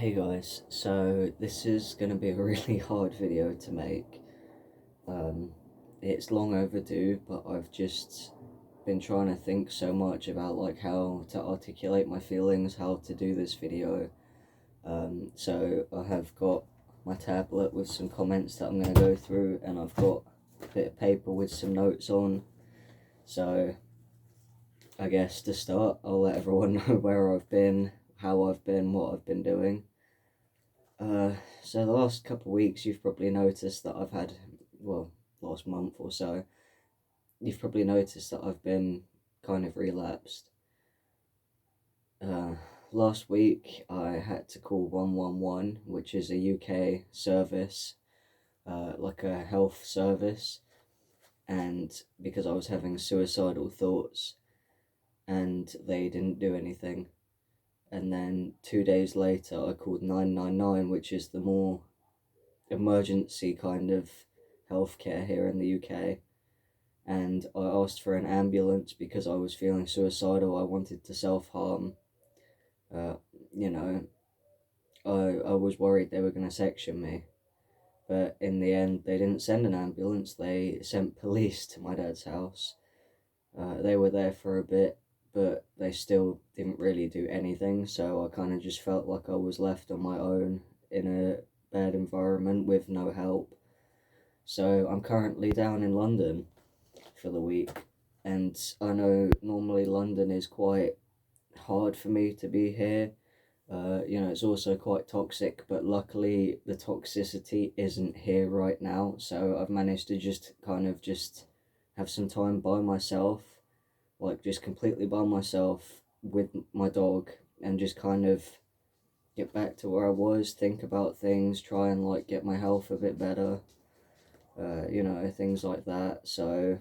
Hey guys, so this is going to be a really hard video to make. Um, it's long overdue, but I've just been trying to think so much about like how to articulate my feelings, how to do this video. So I have got my tablet with some comments that I'm going to go through, and I've got a bit of paper with some notes on. So I guess to start, I'll let everyone know where I've been, how I've been, what I've been doing. So the last couple of weeks you've probably noticed that I've had, well, last month or so, you've probably noticed that I've been kind of relapsed. Uh, Last week I had to call 111, which is a UK service, like a health service, and because I was having suicidal thoughts, and they didn't do anything. And then 2 days later I called 999, which is the more emergency kind of healthcare here in the UK, and I asked for an ambulance because I was feeling suicidal. I wanted to self-harm. Uh, you know, I was worried they were going to section me, but in the end they didn't send an ambulance. They sent police to my dad's house. They were there for a bit, but they still didn't really do anything, so I kind of just felt like I was left on my own in a bad environment with no help. So I'm currently down in London for the week, and I know normally London is quite hard for me to be here. It's also quite toxic, but luckily the toxicity isn't here right now, so I've managed to just kind of just have some time by myself, like just completely by myself with my dog, and just kind of get back to where I was, think about things, try and like get my health a bit better, things like that. So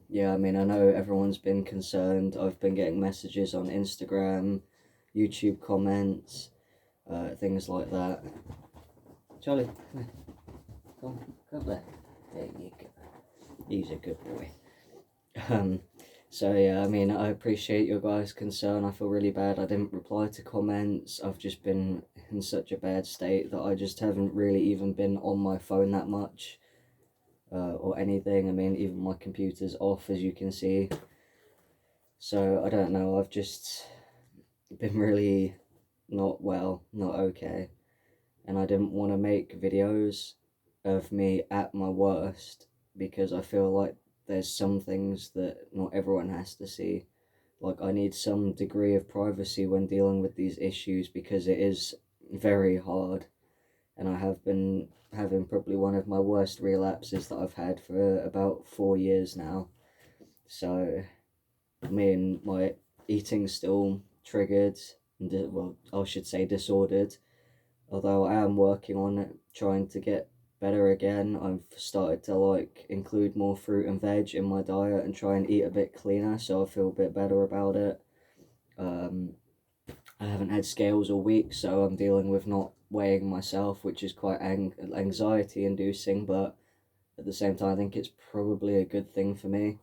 yeah, I mean, I know everyone's been concerned. I've been getting messages on Instagram, YouTube comments, things like that. Charlie, come here. Come there. There you go. He's a good boy. So yeah, I mean, I appreciate your guys' concern. I feel really bad I didn't reply to comments. I've just been in such a bad state that I just haven't really even been on my phone that much. Or anything. I mean, even my computer's off, as you can see. So I don't know, I've just been really not well, not okay, and I didn't want to make videos of me at my worst because I feel like there's some things that not everyone has to see. Like, I need some degree of privacy when dealing with these issues because it is very hard, and I have been having probably one of my worst relapses that I've had for about 4 years now. So, I mean, my eating's still triggered, and well, I should say disordered. Although I am working on it, trying to get better again. I've started to like include more fruit and veg in my diet and try and eat a bit cleaner, so I feel a bit better about it. I haven't had scales all week, so I'm dealing with not weighing myself, which is quite anxiety inducing, but at the same time I think it's probably a good thing for me,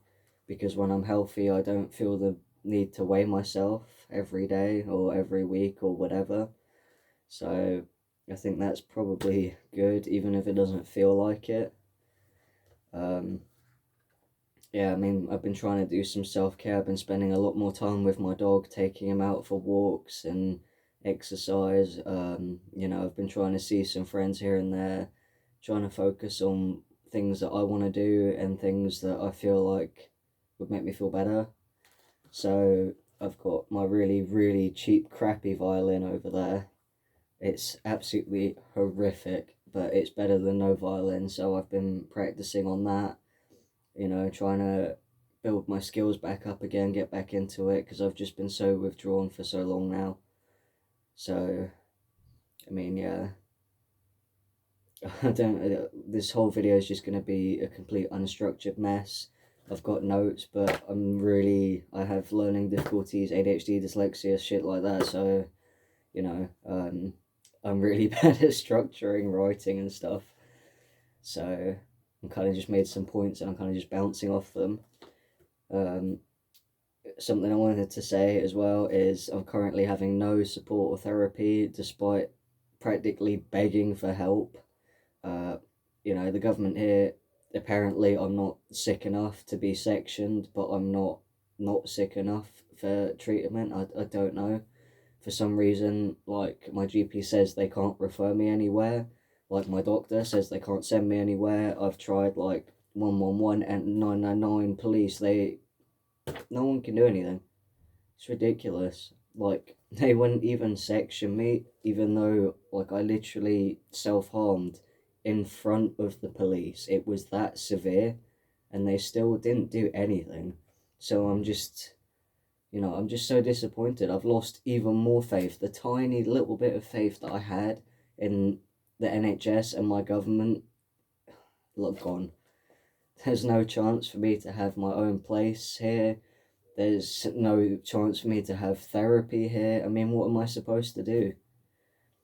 because when I'm healthy I don't feel the need to weigh myself every day or every week or whatever. So I think that's probably good, even if it doesn't feel like it. Yeah, I mean, I've been trying to do some self-care. I've been spending a lot more time with my dog, taking him out for walks and exercise. I've been trying to see some friends here and there, trying to focus on things that I want to do and things that I feel like would make me feel better. So I've got my really, really cheap, crappy violin over there. It's absolutely horrific, but it's better than no violin, so I've been practicing on that, trying to build my skills back up again, get back into it, because I've just been so withdrawn for so long now. So, I mean, yeah, this whole video is just going to be a complete unstructured mess. I've got notes, but I have learning difficulties, ADHD, dyslexia, shit like that, so, I'm really bad at structuring, writing and stuff. So I'm kind of just made some points and I'm kind of just bouncing off them. something I wanted to say as well is I'm currently having no support or therapy despite practically begging for help. Uh, the government here, apparently I'm not sick enough to be sectioned, but I'm not sick enough for treatment. I don't know. For some reason, like my GP says they can't refer me anywhere. Like my doctor says they can't send me anywhere. I've tried like 111 and 999 police. No one can do anything. It's ridiculous. Like they wouldn't even section me, even though like I literally self-harmed in front of the police. It was that severe, and they still didn't do anything. So I'm just so disappointed. I've lost even more faith. The tiny little bit of faith that I had in the NHS and my government, look, gone. There's no chance for me to have my own place here. There's no chance for me to have therapy here. I mean, what am I supposed to do?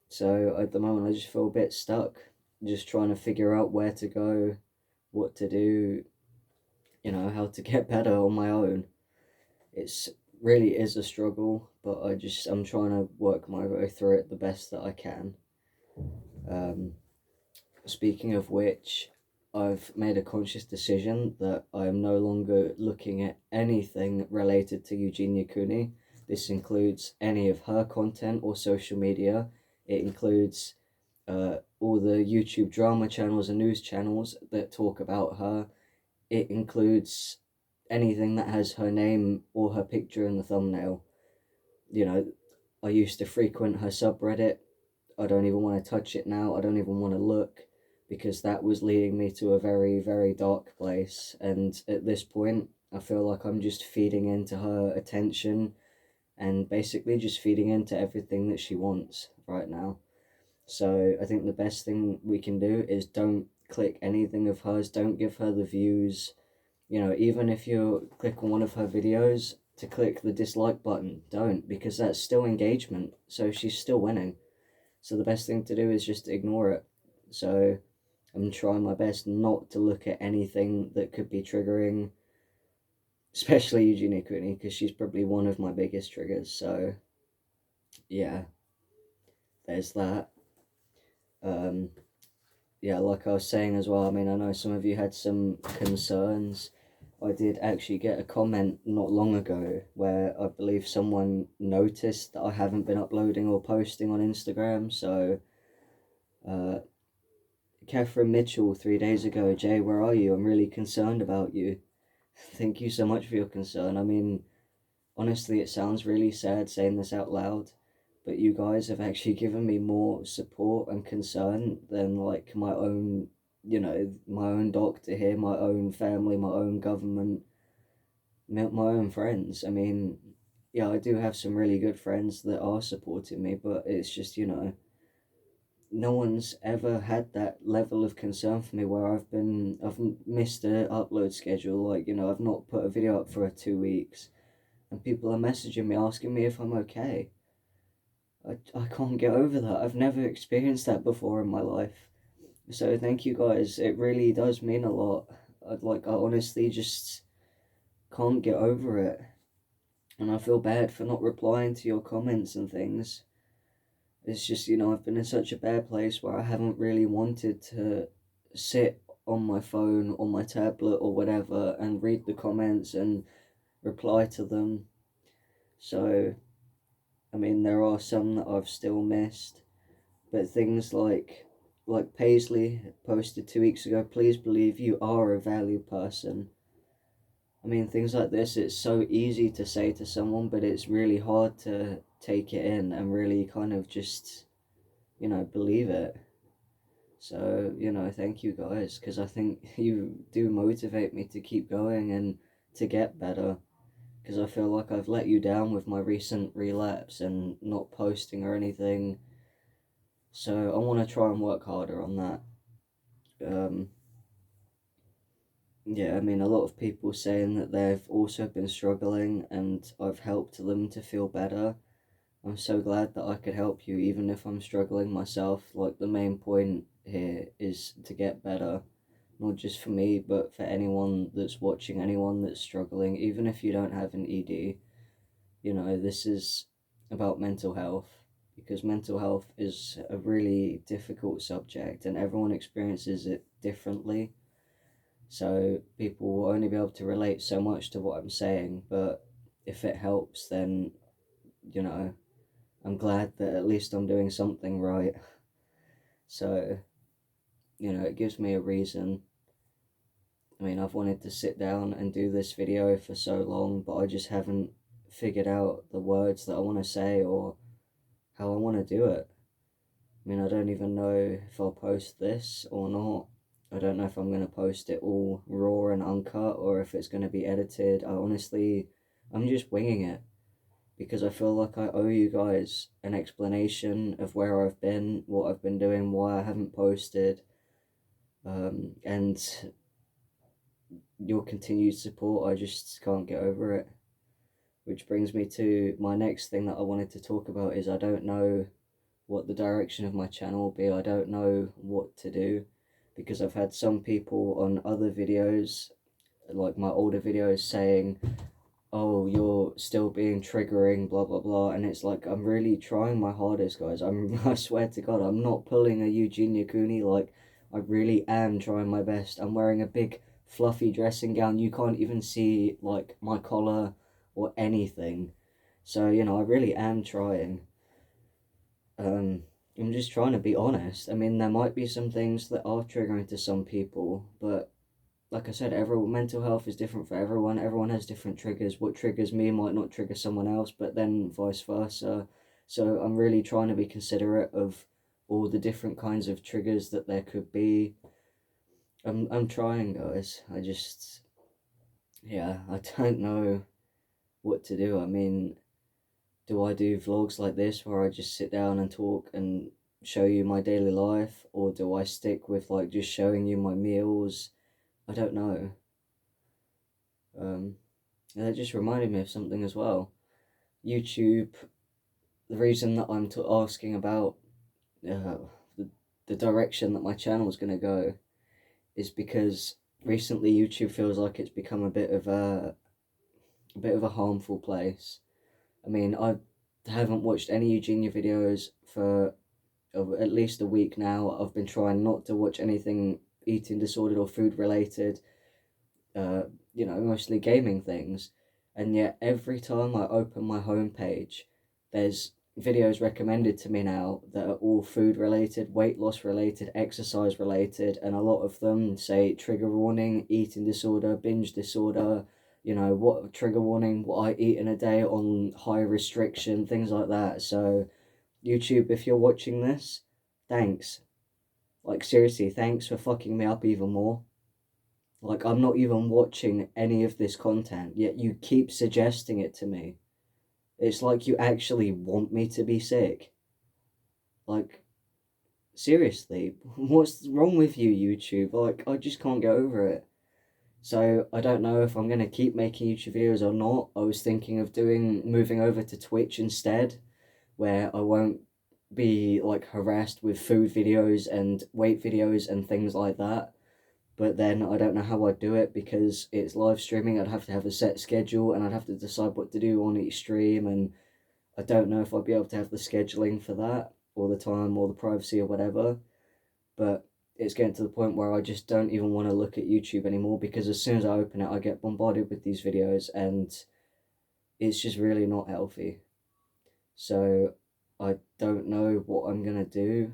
So at the moment, I just feel a bit stuck. Just trying to figure out where to go, what to do, how to get better on my own. It's really is a struggle, but I'm trying to work my way through it the best that I can. Um, Speaking of which, I've made a conscious decision that I am no longer looking at anything related to Eugenia Cooney. This includes any of her content or social media. It includes all the YouTube drama channels and news channels that talk about her. It includes anything that has her name or her picture in the thumbnail. I used to frequent her subreddit. I don't even want to touch it now. I don't even want to look, because that was leading me to a very, very dark place. And at this point, I feel like I'm just feeding into her attention and basically just feeding into everything that she wants right now. So I think the best thing we can do is don't click anything of hers, don't give her the views. Even if you click on one of her videos, to click the dislike button, don't, because that's still engagement, so she's still winning. So the best thing to do is just ignore it. So I'm trying my best not to look at anything that could be triggering, especially Eugenia Cooney, because she's probably one of my biggest triggers. So yeah, there's that. Um, yeah, like I was saying as well, I mean, I know some of you had some concerns. I did actually get a comment not long ago where I believe someone noticed that I haven't been uploading or posting on Instagram. So Catherine Mitchell 3 days ago, Jay, where are you? I'm really concerned about you. Thank you so much for your concern. I mean, honestly, it sounds really sad saying this out loud, but you guys have actually given me more support and concern than like my own doctor here, my own family, my own government, my own friends. I mean, yeah, I do have some really good friends that are supporting me, but it's just, no one's ever had that level of concern for me where I've missed a upload schedule. Like, I've not put a video up for 2 weeks, and people are messaging me asking me if I'm okay. I can't get over that. I've never experienced that before in my life. So thank you guys. It really does mean a lot. I honestly just can't get over it. And I feel bad for not replying to your comments and things. It's just, I've been in such a bad place where I haven't really wanted to sit on my phone or my tablet or whatever and read the comments and reply to them. So, I mean, there are some that I've still missed, but things like Paisley posted 2 weeks ago, please believe you are a valued person. I mean, things like this, it's so easy to say to someone, but it's really hard to take it in and really kind of just, believe it. So, thank you guys, because I think you do motivate me to keep going and to get better, because I feel like I've let you down with my recent relapse and not posting or anything. So I want to try and work harder on that. Yeah, I mean, a lot of people saying that they've also been struggling and I've helped them to feel better. I'm so glad that I could help you, even if I'm struggling myself. Like, the main point here is to get better, not just for me, but for anyone that's watching, anyone that's struggling, even if you don't have an ED. you know, this is about mental health, because mental health is a really difficult subject and everyone experiences it differently. So people will only be able to relate so much to what I'm saying, but if it helps, then, you know, I'm glad that at least I'm doing something right. So, you know, it gives me a reason. I mean, I've wanted to sit down and do this video for so long, but I just haven't figured out the words that I want to say or how I want to do it. I mean, I don't even know if I'll post this or not. I don't know if I'm going to post it all raw and uncut or if it's going to be edited. I'm just winging it because I feel like I owe you guys an explanation of where I've been, what I've been doing, why I haven't posted, and your continued support. I just can't get over it. Which brings me to my next thing that I wanted to talk about is I don't know what the direction of my channel will be. I don't know what to do because I've had some people on other videos, like my older videos, saying, oh, you're still being triggering, blah blah blah, and it's like, I'm really trying my hardest, guys. I swear to God, I'm not pulling a Eugene Cooney. Like, I really am trying my best. I'm wearing a big fluffy dressing gown. You can't even see like my collar or anything, so you know, I really am trying. I'm just trying to be honest. I mean, there might be some things that are triggering to some people, but like I said, every mental health is different for everyone. Everyone has different triggers. What triggers me might not trigger someone else, but then vice versa. So I'm really trying to be considerate of all the different kinds of triggers that there could be. I'm trying, guys. Yeah, I don't know what to do. I mean, do I do vlogs like this where I just sit down and talk and show you my daily life, or do I stick with like just showing you my meals? I don't know. Um, and that just reminded me of something as well. YouTube. The reason that I'm asking about uh, the the direction that my channel is gonna go is because recently YouTube feels like it's become a bit of a harmful place. I mean, I haven't watched any Eugenia videos for at least a week now. I've been trying not to watch anything eating disordered or food related, uh, you know, mostly gaming things. And yet every time I open my homepage, there's videos recommended to me now that are all food related, weight loss related, exercise related, and a lot of them say trigger warning, eating disorder, binge disorder, you know, what trigger warning, what I eat in a day on high restriction, things like that. So YouTube, if you're watching this, thanks. Like, seriously, thanks for fucking me up even more. Like, I'm not even watching any of this content, yet you keep suggesting it to me. It's like you actually want me to be sick. Like, seriously, what's wrong with you, YouTube? Like, I just can't get over it. So, I don't know if I'm gonna keep making YouTube videos or not. I was thinking of moving over to Twitch instead, where I won't be like harassed with food videos and weight videos and things like that. But then I don't know how I'd do it because it's live streaming. I'd have to have a set schedule and I'd have to decide what to do on each stream, and I don't know if I'd be able to have the scheduling for that or the time or the privacy or whatever. But it's getting to the point where I just don't even want to look at YouTube anymore because as soon as I open it I get bombarded with these videos and it's just really not healthy. So I don't know what I'm gonna do.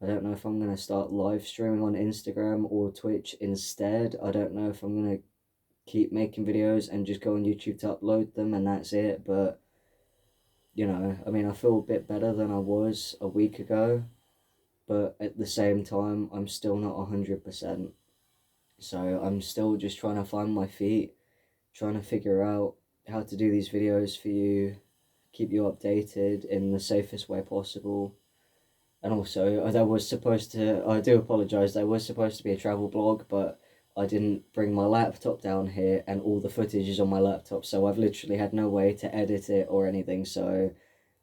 I don't know if I'm going to start live streaming on Instagram or Twitch instead. I don't know if I'm going to keep making videos and just go on YouTube to upload them and that's it. But, you know, I mean, I feel a bit better than I was a week ago. But at the same time, I'm still not 100%. So I'm still just trying to find my feet, trying to figure out how to do these videos for you, keep you updated in the safest way possible. And also, I do apologise, there was supposed to be a travel blog, but I didn't bring my laptop down here and all the footage is on my laptop, so I've literally had no way to edit it or anything, so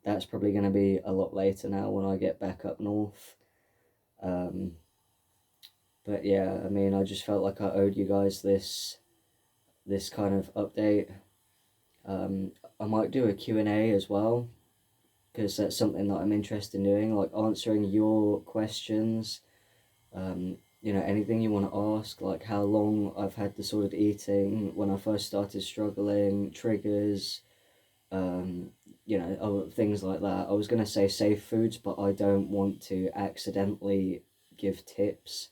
that's probably going to be a lot later now when I get back up north. Um, but yeah, I mean, I just felt like I owed you guys this kind of update. Um, I might do a Q&A as well, because that's something that I'm interested in doing, like answering your questions. Anything you want to ask, like how long I've had disordered eating, when I first started struggling, triggers, things like that. I was going to say safe foods, but I don't want to accidentally give tips.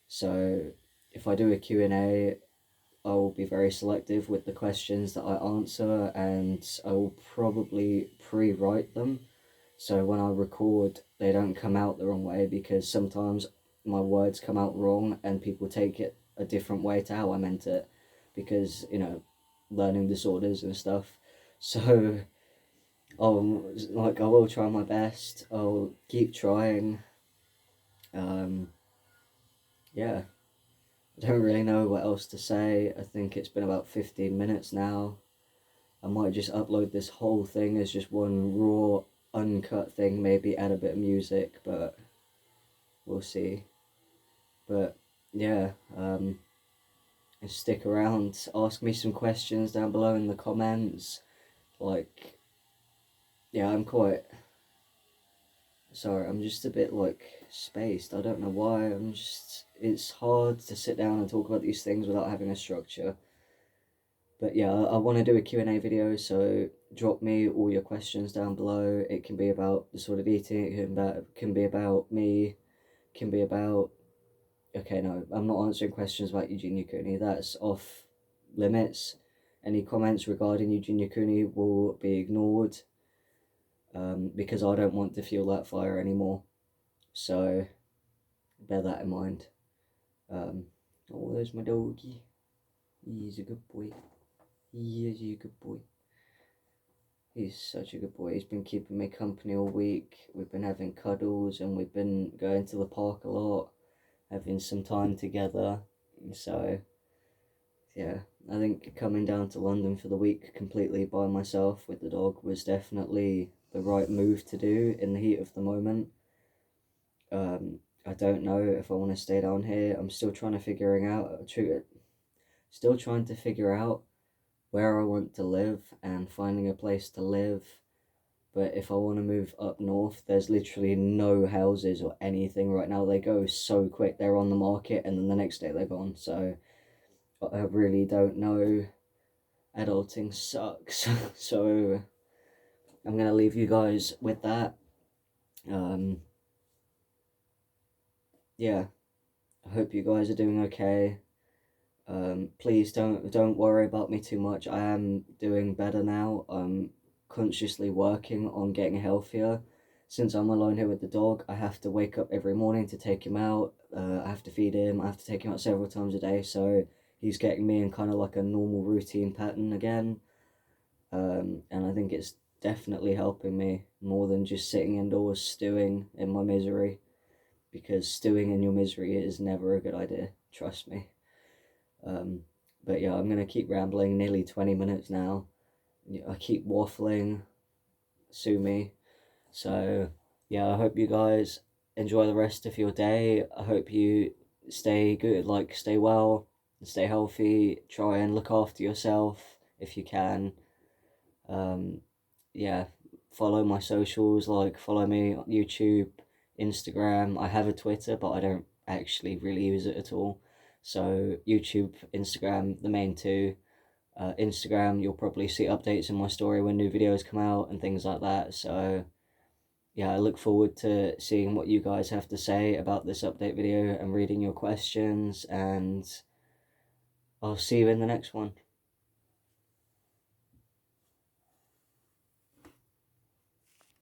So if I do a Q&A, I will be very selective with the questions that I answer, and I will probably pre-write them. So when I record, they don't come out the wrong way, because sometimes my words come out wrong and people take it a different way to how I meant it, because, learning disorders and stuff. So I will try my best. I'll keep trying. Yeah, I don't really know what else to say. I think it's been about 15 minutes now. I might just upload this whole thing as just one raw, uncut thing, maybe add a bit of music, but we'll see. But yeah, stick around, ask me some questions down below in the comments. Like, yeah, sorry, I'm just a bit spaced. I don't know why. It's hard to sit down and talk about these things without having a structure. But yeah, I want to do a Q&A video, so drop me all your questions down below. It can be about the sort of eating, it can be about me, can be about... Okay, no, I'm not answering questions about Eugene Yukuni, that's off limits. Any comments regarding Eugene Yukuni will be ignored, because I don't want to fuel that fire anymore. So, bear that in mind. Oh, there's my doggy. He's a good boy. He is a good boy. He's such a good boy. He's been keeping me company all week. We've been having cuddles and we've been going to the park a lot, having some time together. So, yeah, I think coming down to London for the week completely by myself with the dog was definitely the right move to do in the heat of the moment. I don't know if I want to stay down here. I'm still trying to figure out where I want to live and finding a place to live. But if I want to move up north, there's literally no houses or anything right now. They go so quick. They're on the market and then the next day they're gone. So I really don't know. Adulting sucks. So I'm going to leave you guys with that. Yeah, I hope you guys are doing okay. Please don't worry about me too much. I am doing better now. I'm consciously working on getting healthier. Since I'm alone here with the dog, I have to wake up every morning to take him out. I have to feed him. I have to take him out several times a day. So he's getting me in kind of like a normal routine pattern again. And I think it's definitely helping me more than just sitting indoors stewing in my misery, because stewing in your misery is never a good idea. Trust me. But yeah, I'm gonna keep rambling, nearly 20 minutes now. I keep waffling, sue me. So yeah, I hope you guys enjoy the rest of your day. I hope you stay good, stay well, stay healthy, try and look after yourself if you can. Yeah, follow my socials, follow me on YouTube, Instagram. I have a Twitter, but I don't actually really use it at all. So YouTube, Instagram, the main two. Instagram, you'll probably see updates in my story when new videos come out and things like that. So yeah, I look forward to seeing what you guys have to say about this update video and reading your questions, and I'll see you in the next one.